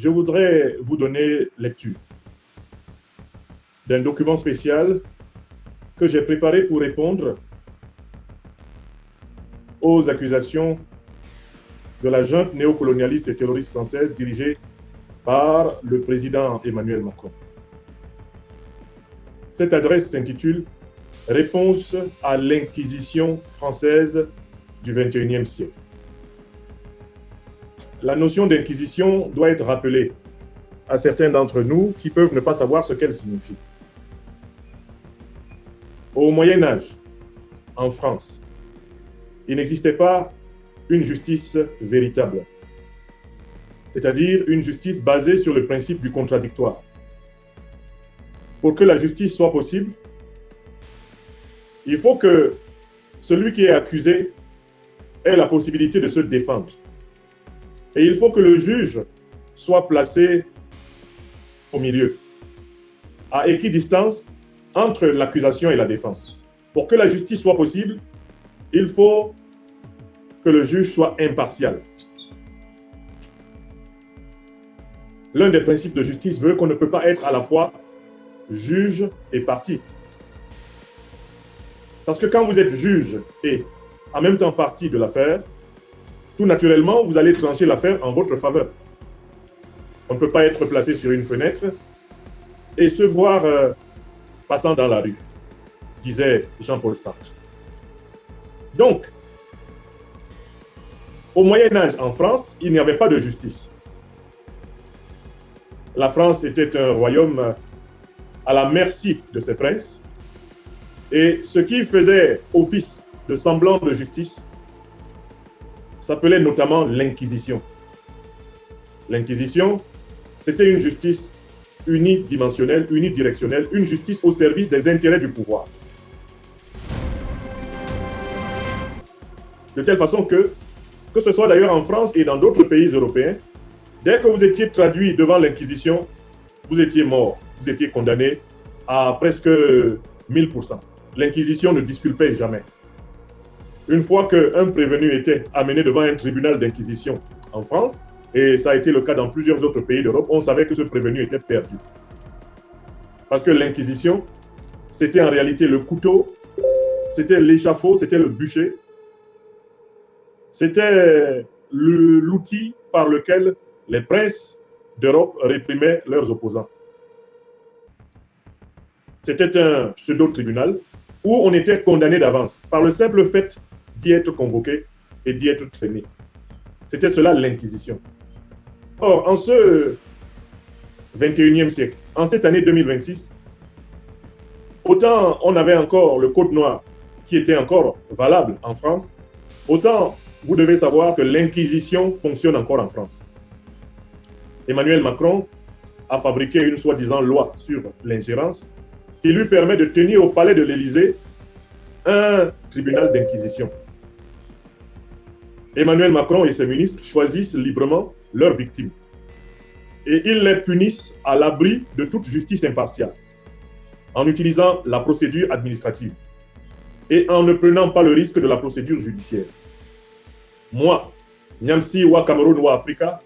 je voudrais vous donner lecture d'un document spécial que j'ai préparé pour répondre aux accusations de la junte néocolonialiste et terroriste française dirigée par le président Emmanuel Macron. Cette adresse s'intitule « Réponse à l'inquisition française du XXIe siècle ». La notion d'inquisition doit être rappelée à certains d'entre nous qui peuvent ne pas savoir ce qu'elle signifie. Au Moyen Âge, en France, il n'existait pas une justice véritable, c'est-à-dire une justice basée sur le principe du contradictoire. Pour que la justice soit possible, il faut que celui qui est accusé ait la possibilité de se défendre. Et il faut que le juge soit placé au milieu, à équidistance entre l'accusation et la défense. Pour que la justice soit possible, il faut que le juge soit impartial. L'un des principes de justice veut qu'on ne peut pas être à la fois juge et partie. Parce que quand vous êtes juge et en même temps partie de l'affaire, tout naturellement, vous allez trancher l'affaire en votre faveur. On ne peut pas être placé sur une fenêtre et se voir passant dans la rue, disait Jean-Paul Sartre. Donc, au Moyen-Âge en France, il n'y avait pas de justice. La France était un royaume à la merci de ses princes, et ce qui faisait office de semblant de justice s'appelait notamment l'Inquisition. L'Inquisition, c'était une justice unidimensionnelle, unidirectionnelle, une justice au service des intérêts du pouvoir. De telle façon que ce soit d'ailleurs en France et dans d'autres pays européens, dès que vous étiez traduit devant l'Inquisition, vous étiez mort, vous étiez condamné à presque 1000%. L'Inquisition ne disculpait jamais. Une fois qu'un prévenu était amené devant un tribunal d'inquisition en France, et ça a été le cas dans plusieurs autres pays d'Europe, on savait que ce prévenu était perdu. Parce que l'Inquisition, c'était en réalité le couteau, c'était l'échafaud, c'était le bûcher, c'était l'outil par lequel les princes d'Europe réprimaient leurs opposants. C'était un pseudo-tribunal où on était condamné d'avance par le simple fait d'y être convoqué et d'y être traîné. C'était cela l'Inquisition. Or, en ce 21e siècle, en cette année 2026, autant on avait encore le Code noir qui était encore valable en France, autant vous devez savoir que l'Inquisition fonctionne encore en France. Emmanuel Macron a fabriqué une soi-disant loi sur l'ingérence qui lui permet de tenir au palais de l'Élysée un tribunal d'inquisition. Emmanuel Macron et ses ministres choisissent librement leurs victimes. Et ils les punissent à l'abri de toute justice impartiale, en utilisant la procédure administrative et en ne prenant pas le risque de la procédure judiciaire. Moi, Nyamsi Wa Cameroun Wa Africa,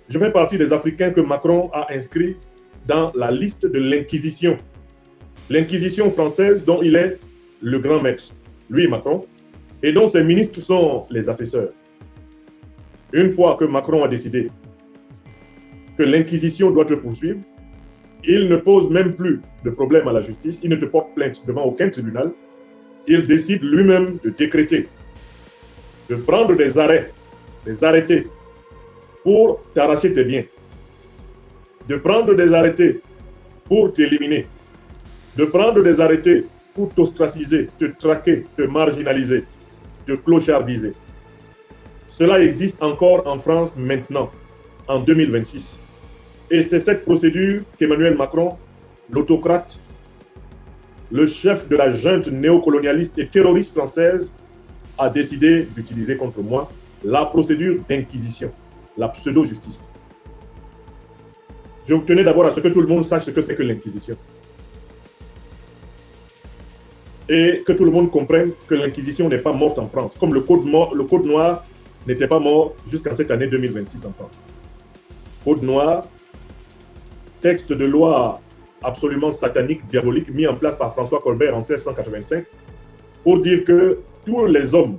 je fais partie des Africains que Macron a inscrits dans la liste de l'Inquisition. L'Inquisition française dont il est le grand maître, lui Macron, et dont ses ministres sont les assesseurs. Une fois que Macron a décidé que l'Inquisition doit te poursuivre, il ne pose même plus de problème à la justice, il ne te porte plainte devant aucun tribunal, il décide lui-même de décréter, de prendre des arrêts, des arrêtés pour t'arracher tes biens, de prendre des arrêtés pour t'éliminer, de prendre des arrêtés pour t'ostraciser, te traquer, te marginaliser, te clochardiser. Cela existe encore en France maintenant, en 2026. Et c'est cette procédure qu'Emmanuel Macron, l'autocrate, le chef de la junte néocolonialiste et terroriste française, a décidé d'utiliser contre moi, la procédure d'inquisition, la pseudo-justice. Je tenais d'abord à ce que tout le monde sache ce que c'est que l'inquisition. Et que tout le monde comprenne que l'inquisition n'est pas morte en France, comme le code noir n'était pas mort jusqu'en cette année 2026 en France. Code noir texte de loi absolument satanique, diabolique, mis en place par François Colbert en 1685, pour dire que tous les hommes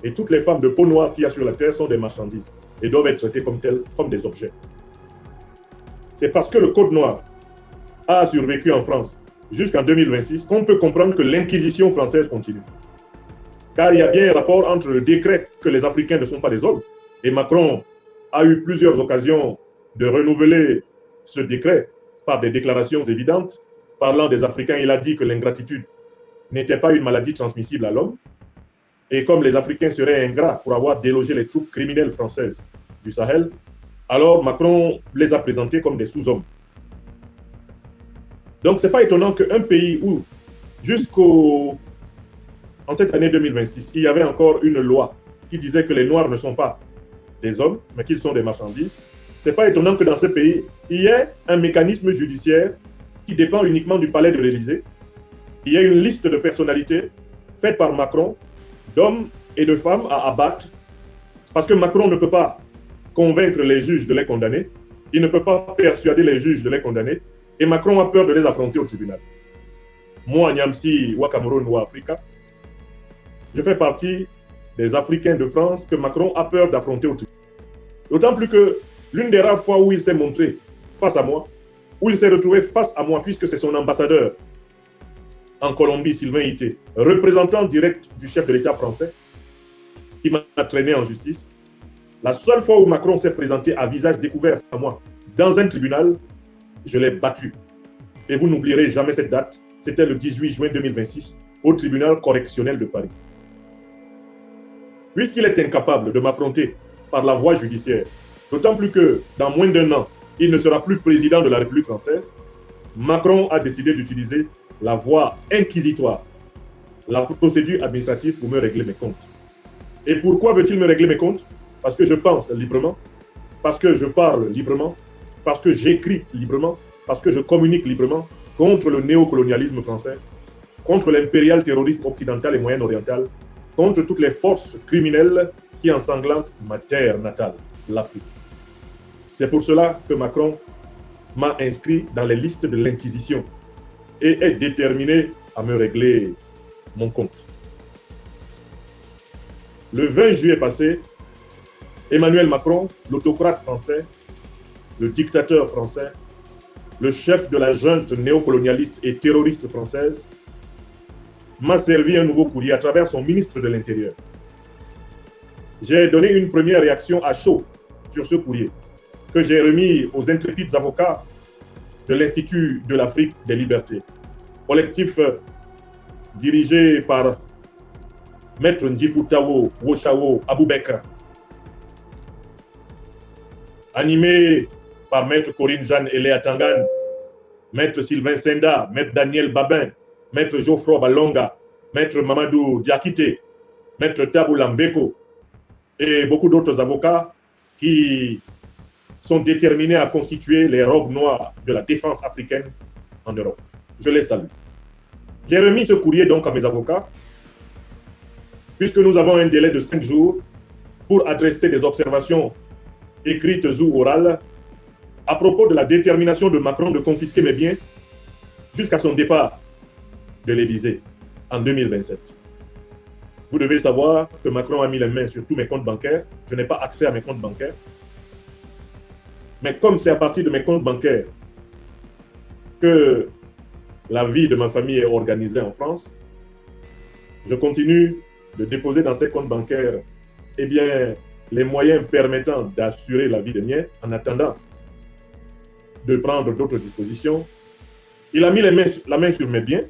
et toutes les femmes de peau noire qu'il y a sur la terre sont des marchandises et doivent être traités comme tels, comme des objets. C'est parce que le Code noir a survécu en France jusqu'en 2026 qu'on peut comprendre que l'Inquisition française continue. Car il y a bien un rapport entre le décret que les Africains ne sont pas des hommes, et Macron a eu plusieurs occasions de renouveler ce décret par des déclarations évidentes. Parlant des Africains, il a dit que l'ingratitude n'était pas une maladie transmissible à l'homme, et comme les Africains seraient ingrats pour avoir délogé les troupes criminelles françaises du Sahel, alors Macron les a présentés comme des sous-hommes. Donc, ce n'est pas étonnant qu'un pays où, en cette année 2026, il y avait encore une loi qui disait que les Noirs ne sont pas des hommes, mais qu'ils sont des marchandises. Ce n'est pas étonnant que dans ce pays, il y ait un mécanisme judiciaire qui dépend uniquement du palais de l'Élysée. Il y a une liste de personnalités faite par Macron, d'hommes et de femmes à abattre, parce que Macron ne peut pas convaincre les juges de les condamner, il ne peut pas persuader les juges de les condamner, et Macron a peur de les affronter au tribunal. Moi, Nyamsi, ou Cameroun ou Africa, je fais partie des Africains de France que Macron a peur d'affronter au tribunal. D'autant plus que l'une des rares fois où il s'est montré face à moi, où il s'est retrouvé face à moi, puisque c'est son ambassadeur en Colombie, Sylvain Ité, représentant direct du chef de l'État français, qui m'a traîné en justice. La seule fois où Macron s'est présenté à visage découvert à moi, dans un tribunal, je l'ai battu. Et vous n'oublierez jamais cette date, c'était le 18 juin 2026, au tribunal correctionnel de Paris. Puisqu'il est incapable de m'affronter par la voie judiciaire, d'autant plus que dans moins d'un an, il ne sera plus président de la République française, Macron a décidé d'utiliser la voie inquisitoire, la procédure administrative pour me régler mes comptes. Et pourquoi veut-il me régler mes comptes? Parce que je pense librement, parce que je parle librement, parce que j'écris librement, parce que je communique librement contre le néocolonialisme français, contre l'impérial terrorisme occidental et moyen-oriental, contre toutes les forces criminelles qui ensanglantent ma terre natale, l'Afrique. C'est pour cela que Macron m'a inscrit dans les listes de l'Inquisition et est déterminé à me régler mon compte. Le 20 juillet passé, Emmanuel Macron, l'autocrate français, le dictateur français, le chef de la junte néocolonialiste et terroriste française, m'a servi un nouveau courrier à travers son ministre de l'Intérieur. J'ai donné une première réaction à chaud sur ce courrier que j'ai remis aux intrépides avocats de l'Institut de l'Afrique des Libertés, collectif dirigé par Maître Ndjiputawo Woshawo Aboubekra, animé par Maître Corinne Jeanne Eléa Tangan, Maître Sylvain Senda, Maître Daniel Babin, Maître Geoffroy Balonga, Maître Mamadou Diakité, Maître Tabou Lambeko et beaucoup d'autres avocats qui sont déterminés à constituer les robes noires de la défense africaine en Europe. Je les salue. J'ai remis ce courrier donc à mes avocats, puisque nous avons un délai de 5 jours pour adresser des observations écrites ou orales à propos de la détermination de Macron de confisquer mes biens jusqu'à son départ de l'Élysée en 2027. Vous devez savoir que Macron a mis les mains sur tous mes comptes bancaires. Je n'ai pas accès à mes comptes bancaires. Mais comme c'est à partir de mes comptes bancaires que la vie de ma famille est organisée en France, je continue de déposer dans ces comptes bancaires les moyens permettant d'assurer la vie des miens en attendant de prendre d'autres dispositions. Il a mis la main sur mes biens.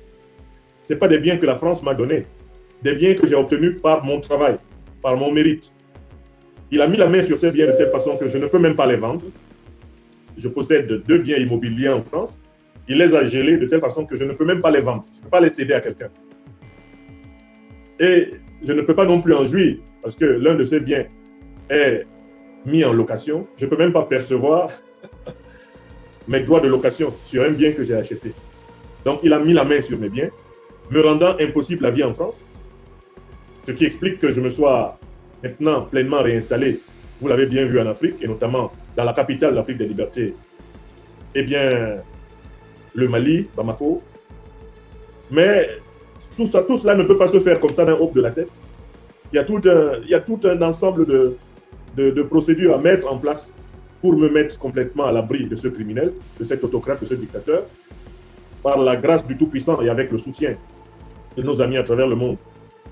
Ce n'est pas des biens que la France m'a donnés, des biens que j'ai obtenus par mon travail, par mon mérite. Il a mis la main sur ces biens de telle façon que je ne peux même pas les vendre. Je possède 2 biens immobiliers en France. Il les a gelés de telle façon que je ne peux même pas les vendre. Je ne peux pas les céder à quelqu'un. Et je ne peux pas non plus en jouir parce que l'un de ces biens est mis en location. Je ne peux même pas percevoir mes droits de location sur un bien que j'ai acheté. Donc, il a mis la main sur mes biens, me rendant impossible la vie en France, ce qui explique que je me sois maintenant pleinement réinstallé, vous l'avez bien vu en Afrique, et notamment dans la capitale de l'Afrique des Libertés, eh bien, le Mali, Bamako. Mais tout cela ne peut pas se faire comme ça d'un haut de la tête. Il y a tout un ensemble de procédures à mettre en place pour me mettre complètement à l'abri de ce criminel, de cet autocrate, de ce dictateur, par la grâce du Tout-Puissant et avec le soutien de nos amis à travers le monde.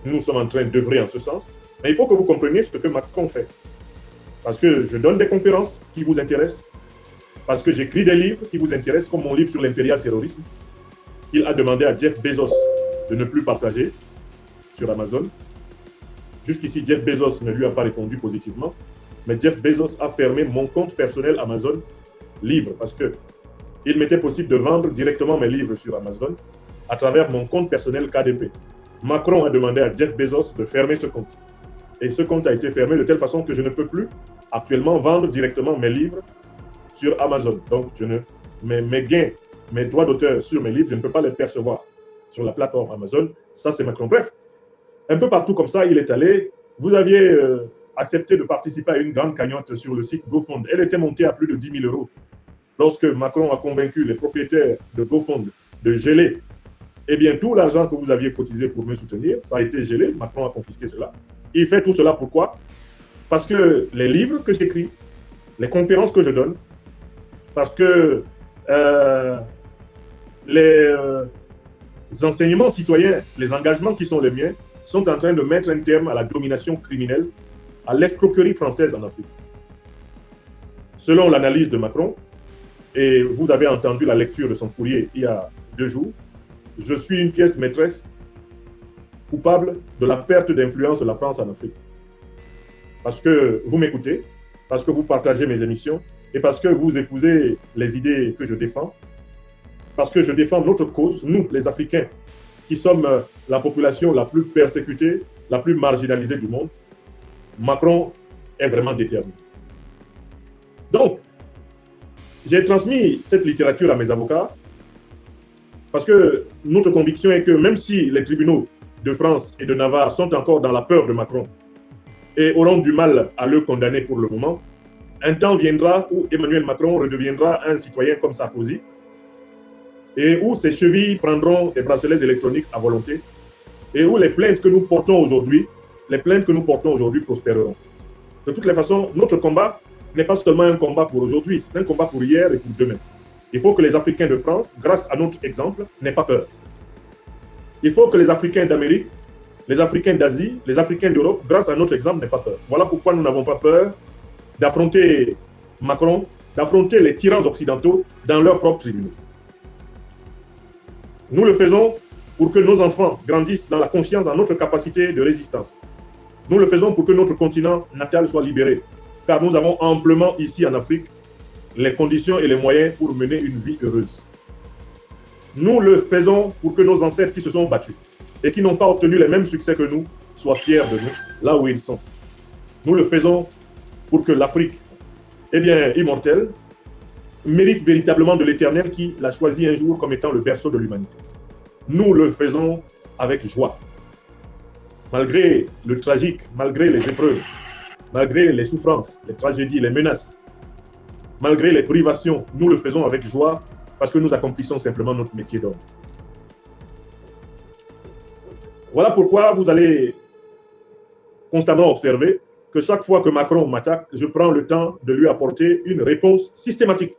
Nous sommes en train d'œuvrer en ce sens. Mais il faut que vous compreniez ce que Macron fait. Parce que je donne des conférences qui vous intéressent, parce que j'écris des livres qui vous intéressent, comme mon livre sur l'impérial terrorisme, qu'il a demandé à Jeff Bezos de ne plus partager sur Amazon. Jusqu'ici, Jeff Bezos ne lui a pas répondu positivement, mais Jeff Bezos a fermé mon compte personnel Amazon livre, parce qu'il m'était possible de vendre directement mes livres sur Amazon à travers mon compte personnel KDP. Macron a demandé à Jeff Bezos de fermer ce compte. Et ce compte a été fermé de telle façon que je ne peux plus actuellement vendre directement mes livres sur Amazon. Donc, mes gains, mes droits d'auteur sur mes livres, je ne peux pas les percevoir sur la plateforme Amazon. Ça, c'est Macron. Bref, un peu partout comme ça, il est allé. Vous aviez accepté de participer à une grande cagnotte sur le site GoFund. Elle était montée à plus de 10 000 €. Lorsque Macron a convaincu les propriétaires de GoFund de geler, eh bien, tout l'argent que vous aviez cotisé pour me soutenir, ça a été gelé. Macron a confisqué cela. Il fait tout cela pourquoi? Parce que les livres que j'écris, les conférences que je donne, parce que les enseignements citoyens, les engagements qui sont les miens, sont en train de mettre un terme à la domination criminelle, à l'escroquerie française en Afrique. Selon l'analyse de Macron, et vous avez entendu la lecture de son courrier il y a 2 jours, je suis une pièce maîtresse coupable de la perte d'influence de la France en Afrique. Parce que vous m'écoutez, parce que vous partagez mes émissions, et parce que vous épousez les idées que je défends, parce que je défends notre cause, nous, les Africains, qui sommes la population la plus persécutée, la plus marginalisée du monde, Macron est vraiment déterminé. Donc, j'ai transmis cette littérature à mes avocats parce que notre conviction est que même si les tribunaux de France et de Navarre sont encore dans la peur de Macron et auront du mal à le condamner pour le moment, un temps viendra où Emmanuel Macron redeviendra un citoyen comme Sarkozy et où ses chevilles prendront des bracelets électroniques à volonté et où les plaintes que nous portons aujourd'hui prospéreront. De toutes les façons, notre combat n'est pas seulement un combat pour aujourd'hui, c'est un combat pour hier et pour demain. Il faut que les Africains de France, grâce à notre exemple, n'aient pas peur. Il faut que les Africains d'Amérique, les Africains d'Asie, les Africains d'Europe, grâce à notre exemple, n'aient pas peur. Voilà pourquoi nous n'avons pas peur d'affronter Macron, d'affronter les tyrans occidentaux dans leurs propres tribunaux. Nous le faisons pour que nos enfants grandissent dans la confiance en notre capacité de résistance. Nous le faisons pour que notre continent natal soit libéré, car nous avons amplement ici en Afrique les conditions et les moyens pour mener une vie heureuse. Nous le faisons pour que nos ancêtres qui se sont battus et qui n'ont pas obtenu les mêmes succès que nous soient fiers de nous, là où ils sont. Nous le faisons pour que l'Afrique, immortelle, mérite véritablement de l'Éternel qui l'a choisi un jour comme étant le berceau de l'humanité. Nous le faisons avec joie. Malgré le tragique, malgré les épreuves, malgré les souffrances, les tragédies, les menaces, malgré les privations, nous le faisons avec joie parce que nous accomplissons simplement notre métier d'homme. Voilà pourquoi vous allez constamment observer que chaque fois que Macron m'attaque, je prends le temps de lui apporter une réponse systématique,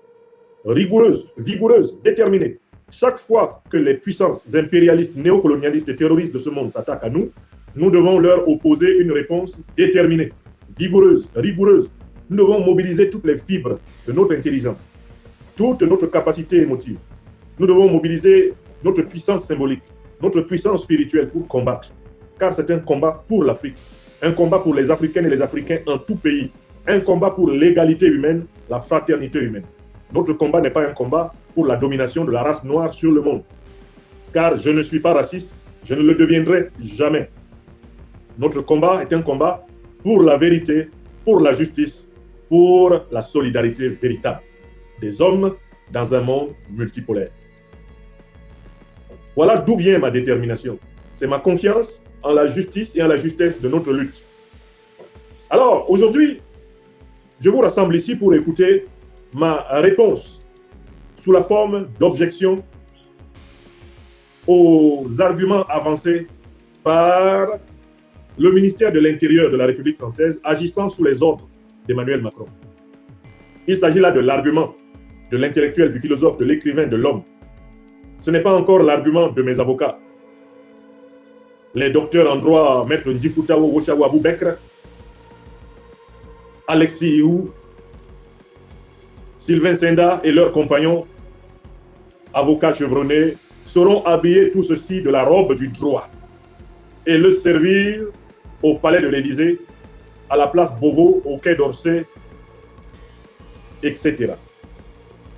rigoureuse, vigoureuse, déterminée. Chaque fois que les puissances impérialistes, néocolonialistes et terroristes de ce monde s'attaquent à nous, nous devons leur opposer une réponse déterminée, vigoureuse, rigoureuse. Nous devons mobiliser toutes les fibres de notre intelligence, toute notre capacité émotive. Nous devons mobiliser notre puissance symbolique, notre puissance spirituelle pour combattre. Car c'est un combat pour l'Afrique, un combat pour les Africaines et les Africains en tout pays, un combat pour l'égalité humaine, la fraternité humaine. Notre combat n'est pas un combat pour la domination de la race noire sur le monde. Car je ne suis pas raciste, je ne le deviendrai jamais. Notre combat est un combat pour la vérité, pour la justice, pour la solidarité véritable des hommes dans un monde multipolaire. Voilà d'où vient ma détermination. C'est ma confiance en la justice et en la justesse de notre lutte. Alors, aujourd'hui, je vous rassemble ici pour écouter ma réponse sous la forme d'objections aux arguments avancés par le ministère de l'Intérieur de la République française agissant sous les ordres d'Emmanuel Macron. Il s'agit là de l'argument de l'intellectuel, du philosophe, de l'écrivain, de l'homme. Ce n'est pas encore l'argument de mes avocats. Les docteurs en droit, Maître Ndjifutao Woshawa Aboubekr, Alexis Iou, Sylvain Senda et leurs compagnons, avocats chevronnés, sauront habiller tout ceci de la robe du droit et le servir au palais de l'Élysée, à la place Beauvau, au quai d'Orsay, etc.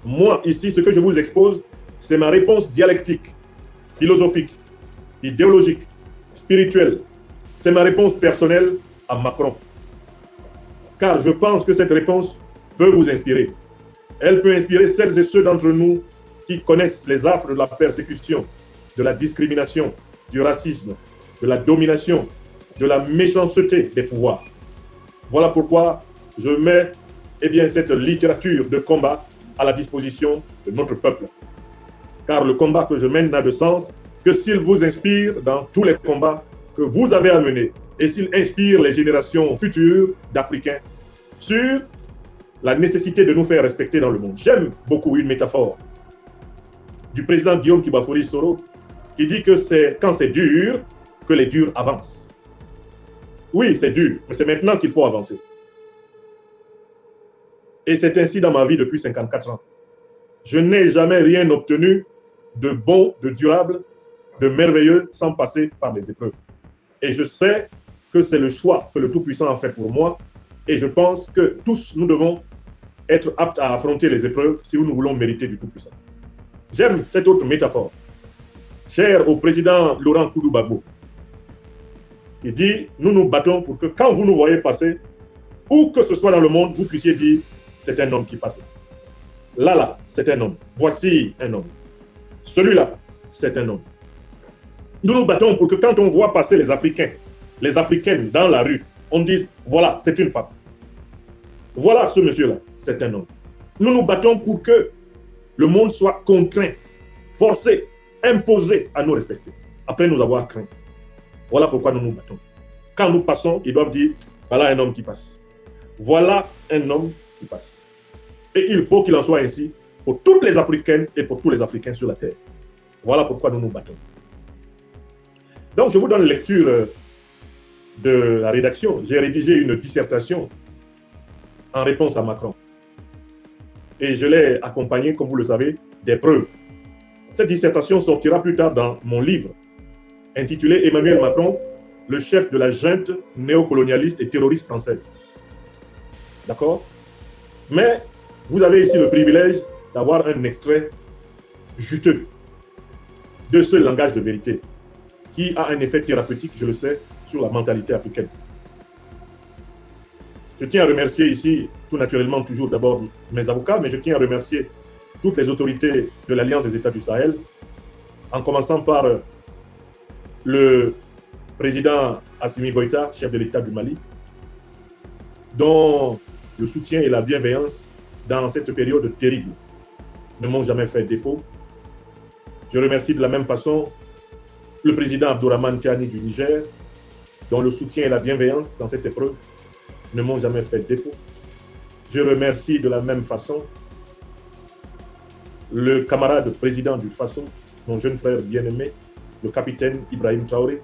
Moi, ici, ce que je vous expose, c'est ma réponse dialectique, philosophique, idéologique, spirituelle. C'est ma réponse personnelle à Macron. Car je pense que cette réponse peut vous inspirer. Elle peut inspirer celles et ceux d'entre nous qui connaissent les affres de la persécution, de la discrimination, du racisme, de la domination, de la méchanceté des pouvoirs. Voilà pourquoi je mets cette littérature de combat à la disposition de notre peuple. Car le combat que je mène n'a de sens que s'il vous inspire dans tous les combats que vous avez à mener et s'il inspire les générations futures d'Africains sur la nécessité de nous faire respecter dans le monde. J'aime beaucoup une métaphore du président Guillaume Kibafori Soro qui dit que c'est quand c'est dur que les durs avancent. Oui, c'est dur, mais c'est maintenant qu'il faut avancer. Et c'est ainsi dans ma vie depuis 54 ans. Je n'ai jamais rien obtenu de bon, de durable, de merveilleux sans passer par les épreuves. Et je sais que c'est le choix que le Tout-Puissant a fait pour moi. Et je pense que tous, nous devons être aptes à affronter les épreuves si nous voulons mériter du Tout-Puissant. J'aime cette autre métaphore, chère au président Laurent Koudou-Gbagbo, qui dit « Nous nous battons pour que quand vous nous voyez passer, où que ce soit dans le monde, vous puissiez dire « C'est un homme qui passe. » Là, c'est un homme. Voici un homme. Celui-là, c'est un homme. Nous nous battons pour que quand on voit passer les Africains, les Africaines dans la rue, on dise « Voilà, c'est une femme. Voilà ce monsieur-là, c'est un homme. » Nous nous battons pour que le monde soit contraint, forcé, imposé à nous respecter, après nous avoir craint. Voilà pourquoi nous nous battons. Quand nous passons, ils doivent dire « Voilà un homme qui passe. Voilà un homme qui passe. » Et il faut qu'il en soit ainsi pour toutes les Africaines et pour tous les Africains sur la terre. Voilà pourquoi nous nous battons. Donc, je vous donne lecture de la rédaction. J'ai rédigé une dissertation en réponse à Macron. Et je l'ai accompagnée, comme vous le savez, des preuves. Cette dissertation sortira plus tard dans mon livre, intitulé « Emmanuel Macron, le chef de la junte néocolonialiste et terroriste française ». D'accord? Mais vous avez ici le privilège d'avoir un extrait juteux de ce langage de vérité qui a un effet thérapeutique, je le sais, sur la mentalité africaine. Je tiens à remercier ici, tout naturellement, toujours d'abord mes avocats, mais je tiens à remercier toutes les autorités de l'Alliance des États du Sahel, en commençant par le président Assimi Goïta, chef de l'État du Mali, dont le soutien et la bienveillance dans cette période terrible ne m'ont jamais fait défaut. Je remercie de la même façon le président Abdourahmane Tiani du Niger, dont le soutien et la bienveillance dans cette épreuve ne m'ont jamais fait défaut. Je remercie de la même façon le camarade président du Faso, mon jeune frère bien-aimé, le capitaine Ibrahim Traoré,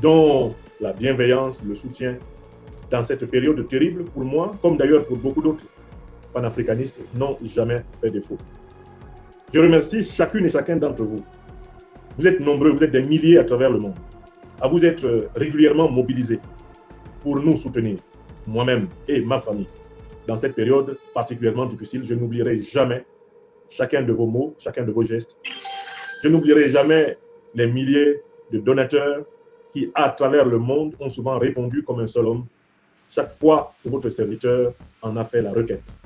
dont la bienveillance, le soutien dans cette période terrible pour moi, comme d'ailleurs pour beaucoup d'autres panafricanistes, n'ont jamais fait défaut. Je remercie chacune et chacun d'entre vous. Vous êtes nombreux, vous êtes des milliers à travers le monde, à vous être régulièrement mobilisés pour nous soutenir, moi-même et ma famille. Dans cette période particulièrement difficile, je n'oublierai jamais chacun de vos mots, chacun de vos gestes. Je n'oublierai jamais les milliers de donateurs qui, à travers le monde, ont souvent répondu comme un seul homme chaque fois que votre serviteur en a fait la requête.